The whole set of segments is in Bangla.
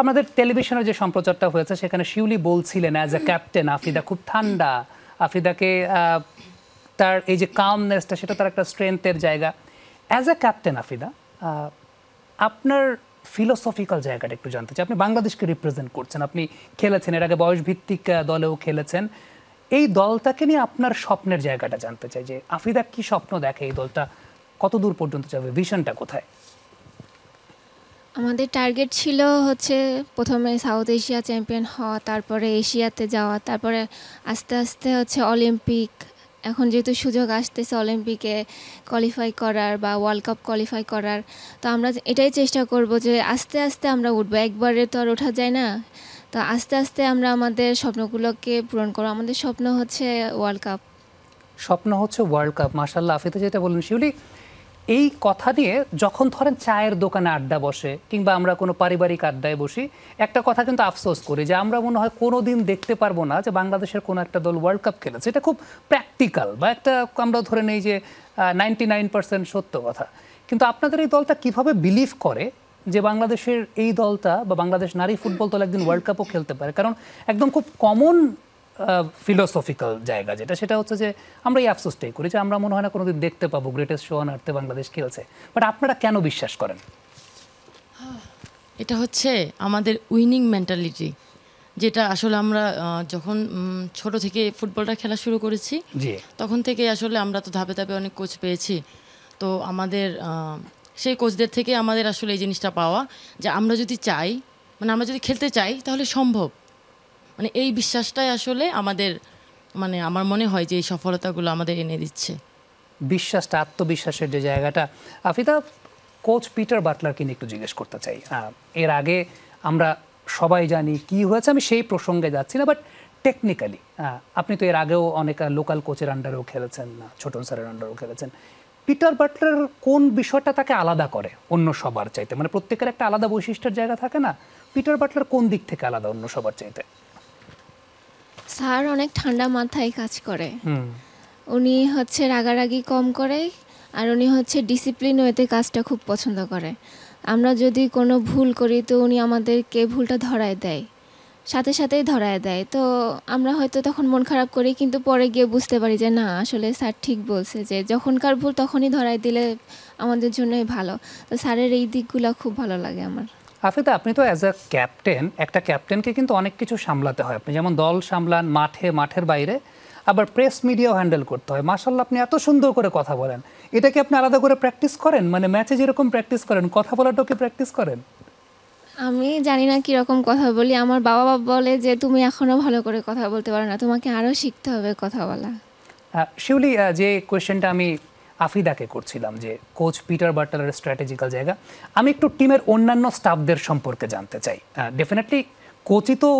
আমাদের টেলিভিশনের যে সম্প্রচারটা হয়েছে সেখানে শিউলি বলছিলেন অ্যাজ এ ক্যাপ্টেন আফিদা খুব ঠান্ডা, আফিদাকে তার এই যে কামনেসটা সেটা তার একটা স্ট্রেংথের জায়গা। অ্যাজ এ ক্যাপ্টেন আফিদা, আপনার ফিলোসফিক্যাল জায়গাটা একটু জানতে চাই। আপনি বাংলাদেশকে রিপ্রেজেন্ট করছেন, আপনি খেলেছেন, এর আগে বয়সভিত্তিক দলেও খেলেছেন। এই দলটাকে নিয়ে আপনার স্বপ্নের জায়গাটা জানতে চাই, যে আফিদা কি স্বপ্ন দেখে, এই দলটা কত দূর পর্যন্ত যাবে, ভিশনটা কোথায়? আমাদের টার্গেট ছিল হচ্ছে প্রথমে সাউথ এশিয়া চ্যাম্পিয়ন হওয়া, তারপরে এশিয়াতে যাওয়া, তারপরে আস্তে আস্তে হচ্ছে অলিম্পিক। এখন যেহেতু সুযোগ আসতেছে অলিম্পিকে কোয়ালিফাই করার বা ওয়ার্ল্ড কাপ কোয়ালিফাই করার, তো আমরা এটাই চেষ্টা করব যে আস্তে আস্তে আমরা উঠবো, একবারে তো আর ওঠা যায় না। তো আস্তে আস্তে আমরা আমাদের স্বপ্নগুলোকে পূরণ করব। আমাদের স্বপ্ন হচ্ছে ওয়ার্ল্ড কাপ। স্বপ্ন হচ্ছে ওয়ার্ল্ড কাপ। মাশাআল্লাহ, আফিদা যেটা বললেন শিউলি, এই কথা নিয়ে যখন ধরেন চায়ের দোকানে আড্ডা বসে কিংবা আমরা কোনো পারিবারিক আড্ডায় বসি, একটা কথা কিন্তু আফসোস করি যে আমরা মনে হয় কোনো দিন দেখতে পারবো না যে বাংলাদেশের কোনো একটা দল ওয়ার্ল্ড কাপ খেলেছে। এটা খুব প্র্যাকটিক্যাল বা একটা আমরা ধরে নেই যে 99% সত্য কথা। কিন্তু আপনাদের এই দলটা কিভাবে বিলিভ করে যে বাংলাদেশের এই দলটা বা বাংলাদেশ নারী ফুটবল দল একদিন ওয়ার্ল্ড কাপও খেলতে পারে? কারণ একদম খুব কমন ফিলোসফিক্যাল জায়গা যেটা, সেটা হচ্ছে যে আমরা এই আফসোসটাই করি যে আমরা মনে হয় না কোনোদিন দেখতে পাবো গ্রেটেস্ট শো অন আর্থে বাংলাদেশ খেলছে। বাট আপনারা কেন বিশ্বাস করেন? এটা হচ্ছে আমাদের উইনিং মেন্টালিটি, যেটা আসলে আমরা যখন ছোট থেকে ফুটবলটা খেলা শুরু করেছি তখন থেকে আসলে আমরা তো ধাপে ধাপে অনেক কোচ পেয়েছি। তো আমাদের সেই কোচদের থেকে আমাদের আসলে এই জিনিসটা পাওয়া যে আমরা যদি চাই, মানে আমরা যদি খেলতে চাই তাহলে সম্ভব। মানে এই বিশ্বাসটাই আসলে আমাদের, মানে আমার মনে হয় যে এই সফলতাগুলো আমাদের এনে দিচ্ছে। বিশ্বাসটা, আত্মবিশ্বাসের যে জায়গাটা। আফিদা, কোচ পিটার বাটলারকে নিয়ে একটু জিজ্ঞেস করতে চাই। এর আগে আমরা সবাই জানি কি হয়েছে, আমি সেই প্রসঙ্গে যাচ্ছি না, বাট টেকনিক্যালি আপনি তো এর আগেও অনেক লোকাল কোচের আন্ডারেও খেলেছেন, ছোটন স্যারের আন্ডারেও খেলেছেন। পিটার বাটলার কোন বিষয়টা তাকে আলাদা করে অন্য সবার চাইতে? মানে প্রত্যেকের একটা আলাদা বৈশিষ্ট্যের জায়গা থাকে না, পিটার বাটলার কোন দিক থেকে আলাদা অন্য সবার চাইতে? স্যার অনেক ঠান্ডা মাথায় কাজ করে। উনি হচ্ছে রাগারাগি কম করে, আর উনি হচ্ছে ডিসিপ্লিন ওয়েতে কাজটা খুব পছন্দ করে। আমরা যদি কোনো ভুল করি তো উনি আমাদেরকে ভুলটা ধরায় দেয়, সাথে সাথেই ধরায় দেয়। তো আমরা হয়তো তখন মন খারাপ করি, কিন্তু পরে গিয়ে বুঝতে পারি যে না, আসলে স্যার ঠিক বলছে, যে যখনকার ভুল তখনই ধরায় দিলে আমাদের জন্যই ভালো। তো স্যারের এই দিকগুলো খুব ভালো লাগে আমার। আফিদা, আপনি তো অ্যাজ আ ক্যাপ্টেন, একটা ক্যাপ্টেনকে কিন্তু অনেক কিছু সামলাতে হয়। আপনি যেমন দল সামলান মাঠে, মাঠের বাইরে, আবার প্রেস মিডিয়াও হ্যান্ডেল করতে হয়। মাশাআল্লাহ, আপনি এত সুন্দর করে কথা বলেন। এটা কি আপনি আলাদা করে প্র্যাকটিস করেন? মানে ম্যাচে যেরকম প্র্যাকটিস করেন, কথা বলাটাও কি প্র্যাকটিস করেন? আমি জানি না কীরকম কথা বলি। আমার বাবা বলে যে তুমি এখনও ভালো করে কথা বলতে পারো না, তোমাকে আরও শিখতে হবে কথা বলা। শিউলি, যে কোয়েশ্চেনটা আমি আফিদাকে করছিলাম যে কোচ পিটার বাটলারের স্ট্র্যাটেজিক্যাল জায়গা, আমি একটু টিমের অন্যান্য স্টাফদের সম্পর্কে জানতে চাই। ডেফিনেটলি কোচই তো,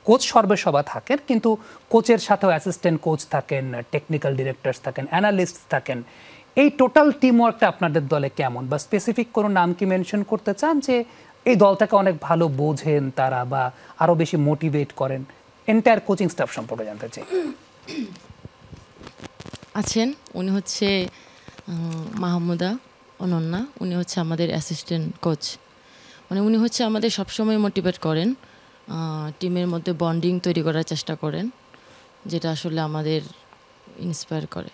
কোচ সর্বেসর্বা থাকেন, কিন্তু কোচের সাথেও অ্যাসিস্ট্যান্ট কোচ থাকেন, টেকনিক্যাল ডিরেক্টরস থাকেন, অ্যানালিস্ট থাকেন। এই টোটাল টিম ওয়ার্কটা আপনাদের দলে কেমন, বা স্পেসিফিক কোনো নাম কি মেনশন করতে চান যে এই দলটাকে অনেক ভালো বোঝেন তারা বা আরও বেশি মোটিভেট করেন? এন্টায়ার কোচিং স্টাফ সম্পর্কে জানতে চাই। আছেন, উনি হচ্ছে মাহমুদা অনন্যা, উনি হচ্ছে আমাদের অ্যাসিস্ট্যান্ট কোচ। মানে উনি হচ্ছে আমাদের সবসময় মোটিভেট করেন, টিমের মধ্যে বন্ডিং তৈরি করার চেষ্টা করেন, যেটা আসলে আমাদের ইন্সপায়ার করে।